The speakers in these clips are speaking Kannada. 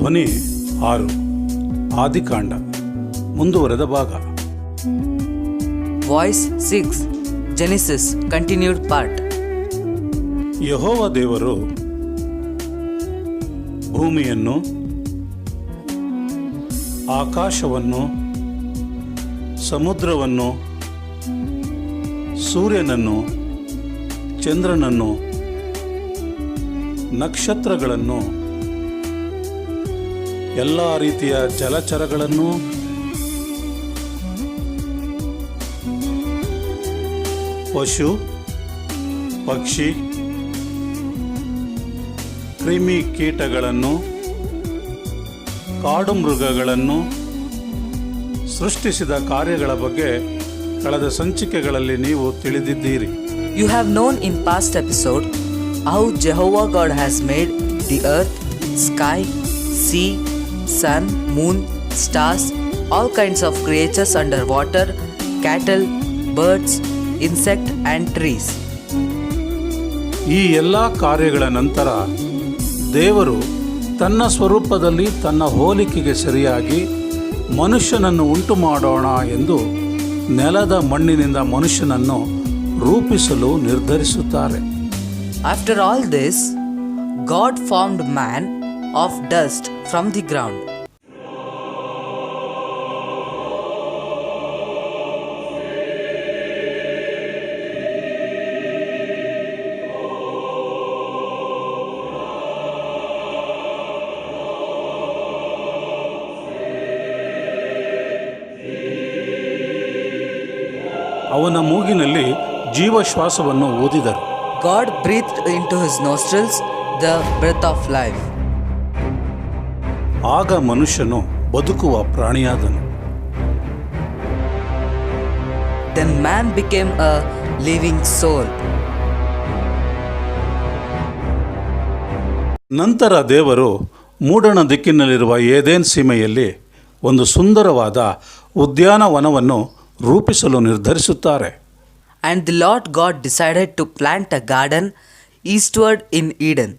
ಧ್ವನಿ 6 ಆದಿಕಾಂಡ ಮುಂದುವರೆದ ಭಾಗ. Voice 6 Genesis continued part. ಯೆಹೋವ ದೇವರು ಭೂಮಿಯನ್ನು, ಆಕಾಶವನ್ನು, ಸಮುದ್ರವನ್ನು, ಸೂರ್ಯನನ್ನು, ಚಂದ್ರನನ್ನು, ನಕ್ಷತ್ರಗಳನ್ನು, ಎಲ್ಲ ರೀತಿಯ ಜಲಚರಗಳನ್ನು, ಪಶು ಪಕ್ಷಿ ಕ್ರಿಮಿ ಕೀಟಗಳನ್ನು, ಕಾಡು ಮೃಗಗಳನ್ನು ಸೃಷ್ಟಿಸಿದ ಕಾರ್ಯಗಳ ಬಗ್ಗೆ ಕಳೆದ ಸಂಚಿಕೆಗಳಲ್ಲಿ ನೀವು ತಿಳಿದಿದ್ದೀರಿ. You have known in past episode how Jehovah God has made the earth, sky, sea, sun, moon, stars, all kinds of creatures under water, cattle, birds, insect and trees. ಈ ಎಲ್ಲ ಕಾರ್ಯಗಳ ನಂತರ ದೇವರು ತನ್ನ ಸ್ವರೂಪದಲ್ಲಿ ತನ್ನ ಹೋಲಿಕೆಗೆ ಸರಿಯಾಗಿ ಮನುಷ್ಯನನ್ನು ಉಂಟು ಮಾಡೋಣ ಎಂದು ನೆಲದ ಮಣ್ಣಿನಿಂದ ಮನುಷ್ಯನನ್ನು ರೂಪಿಸಲು ನಿರ್ಧರಿಸುತ್ತಾರೆ. After all this, God formed man of dust from the ground. ಅವನ ಮೂಗಿನಲ್ಲಿ ಜೀವಶ್ವಾಸವನ್ನು ಊದಿದರು. God breathed into his nostrils the breath of life. ಆಗ ಮನುಷ್ಯನು ಬದುಕುವ ಪ್ರಾಣಿಯಾದನು. Then man became a living soul. ನಂತರ ದೇವರು ಮೂಡಣ ದಿಕ್ಕಿನಲ್ಲಿರುವ ಏದೇನ್ ಸೀಮೆಯಲ್ಲಿ ಒಂದು ಸುಂದರವಾದ ಉದ್ಯಾನವನವನ್ನು ರೂಪಿಸಲು ನಿರ್ಧರಿಸುತ್ತಾರೆ. And the Lord God decided to plant a garden eastward in Eden.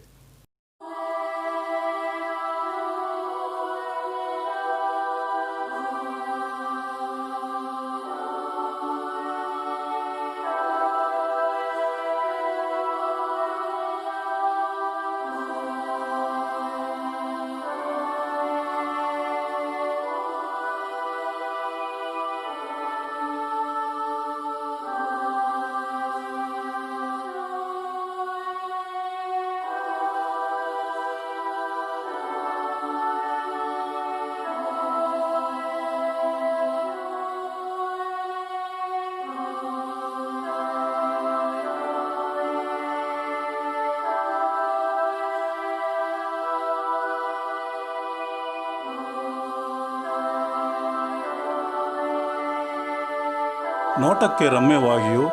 ನೋಟಕ್ಕೆ ರಮ್ಯವಾಗಿಯೂ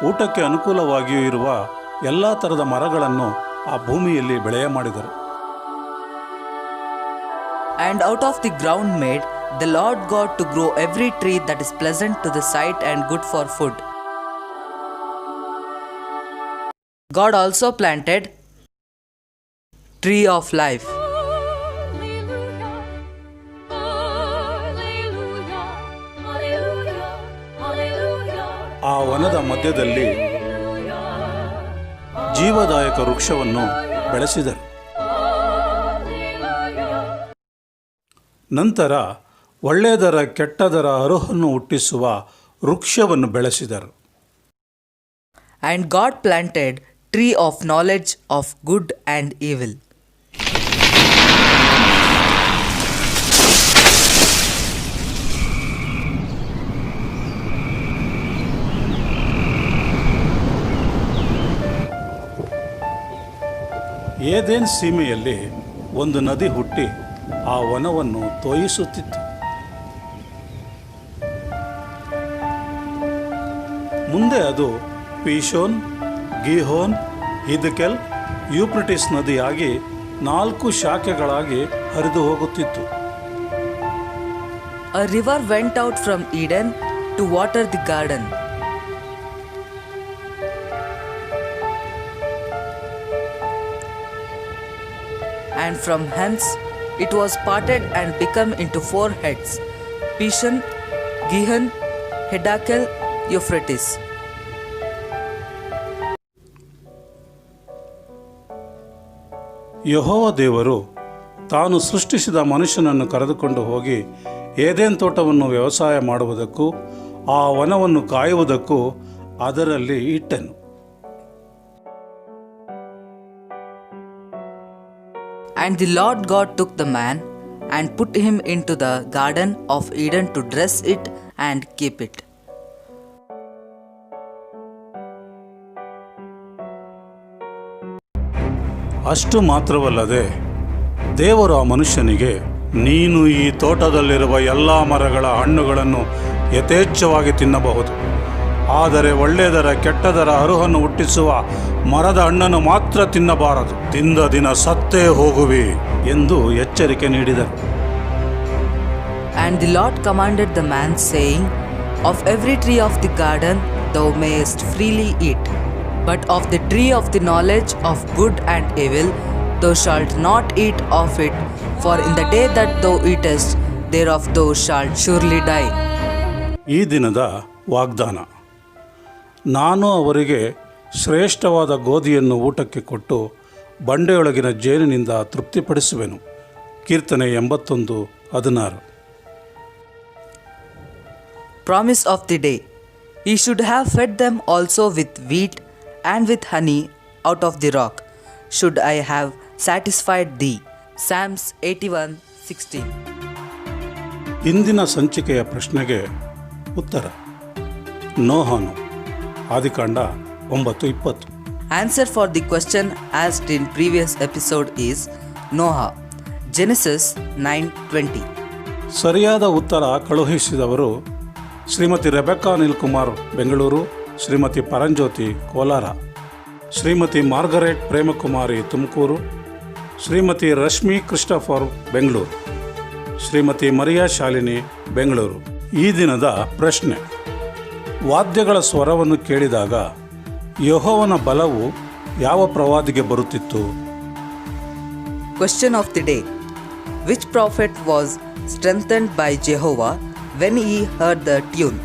ಊಟಕ್ಕೆ ಅನುಕೂಲವಾಗಿಯೂ ಇರುವ ಎಲ್ಲ ಥರದ ಮರಗಳನ್ನು ಆ ಭೂಮಿಯಲ್ಲಿ ಬೆಳೆಯ ಮಾಡಿದರು. And out of the ground made the Lord God to grow every tree that is pleasant to the sight and good for food. God also planted tree of life. ಆ ವನದ ಮಧ್ಯದಲ್ಲಿ ಜೀವದಾಯಕ ವೃಕ್ಷವನ್ನು ಬೆಳೆಸಿದರು. ನಂತರ ಒಳ್ಳೆಯದರ ಕೆಟ್ಟದರ ಅರುಹನ್ನು ಹುಟ್ಟಿಸುವ ವೃಕ್ಷವನ್ನು ಬೆಳೆಸಿದರು. And God planted tree of knowledge of good and evil. Eden ಸೀಮೆಯಲ್ಲಿ ಒಂದು ನದಿ ಹುಟ್ಟಿ ಆ ವನವನ್ನು ತೋಯಿಸುತ್ತಿತ್ತು. ಮುಂದೆ ಅದು ಪೀಶೋನ್, ಗೀಹೋನ್, ಹಿದ್ಕೆಲ್, ಯೂಫ್ರಟಿಸ್ ನದಿಯಾಗಿ 4 ಶಾಖೆಗಳಾಗಿ ಹರಿದು ಹೋಗುತ್ತಿತ್ತು. A river went out from Eden to water the garden. And from hence It was parted and become into 4 heads: Pishon, Gihon, Hiddekel, Euphrates. ಯೆಹೋವ ದೇವರು ತಾನು ಸೃಷ್ಟಿಸಿದ ಮನುಷ್ಯನನ್ನು ಕರೆದುಕೊಂಡು ಹೋಗಿ ಏದೇನ್ ತೋಟವನ್ನು ವ್ಯವಸಾಯ ಮಾಡುವುದಕ್ಕೂ ಆ ವನವನ್ನು ಕಾಯುವುದಕ್ಕೂ ಅದರಲ್ಲಿ ಇಟ್ಟನು. And the Lord God took the man and put him into the garden of Eden to dress it and keep it. ಅಷ್ಟು ಮಾತ್ರವಲ್ಲದೆ ದೇವರು ಆ ಮನುಷ್ಯನಿಗೆ, ನೀನು ಈ ತೋಟದಲ್ಲಿರುವ ಎಲ್ಲ ಮರಗಳ ಹಣ್ಣುಗಳನ್ನು ಯಥೇಚ್ಛವಾಗಿ ತಿನ್ನಬಹುದು, ಆದರೆ ಒಳ್ಳೆಯದರ ಕೆಟ್ಟದರ ಅರುಹನ್ನು ಹುಟ್ಟಿಸುವ ಮರದ ಹಣ್ಣನ್ನು ಮಾತ್ರ ತಿನ್ನಬಾರದು, ತಿಂದ ದಿನ ಸತ್ತೇ ಹೋಗುವಿ ಎಂದು ಎಚ್ಚರಿಕೆ ನೀಡಿದರು. And the Lord commanded the man, saying, Of every tree of the garden thou mayest freely eat, but of the tree of the knowledge of good and evil thou shalt not eat of it, for in the day that thou eatest thereof thou shalt surely die. ಈ ದಿನದ ವಾಗ್ದಾನ: ನಾನು ಅವರಿಗೆ ಶ್ರೇಷ್ಠವಾದ ಗೋಧಿಯನ್ನು ಊಟಕ್ಕೆ ಕೊಟ್ಟು ಬಂಡೆಯೊಳಗಿನ ಜೇನಿನಿಂದ ತೃಪ್ತಿಪಡಿಸುವೆನು. ಕೀರ್ತನೆ 81:16. Promise of the day: He should have fed them also with wheat and with honey out of the rock, should I have satisfied thee. Psalms 81:16. ಇಂದಿನ ಸಂಚಿಕೆಯ ಪ್ರಶ್ನೆಗೆ ಉತ್ತರ: ನೋಹನು. ಆದಿಕಾಂಡ 9:20. Answer for the question asked in previous episode is Noah, Genesis 9:20. ಸರಿಯಾದ ಉತ್ತರ ಕಳುಹಿಸಿದವರು Shrimati Rebecca Anil Kumar, Bengaluru; Shrimati Paranjyothi, Kolar; Shrimati Margaret Premakumari, Tumakuru; Shrimati Rashmi Christopher, Bengaluru; Shrimati Maria Shalini, Bengaluru. ಈ ದಿನದ ಪ್ರಶ್ನೆ: ವಾದ್ಯಗಳ ಸ್ವರವನ್ನು ಕೇಳಿದಾಗ ಯೆಹೋವನ ಬಲವು ಯಾವ ಪ್ರವಾದಿಗೆ ಬರುತ್ತಿತ್ತು? Question of the day: Which prophet was strengthened by Jehovah when he heard the tune?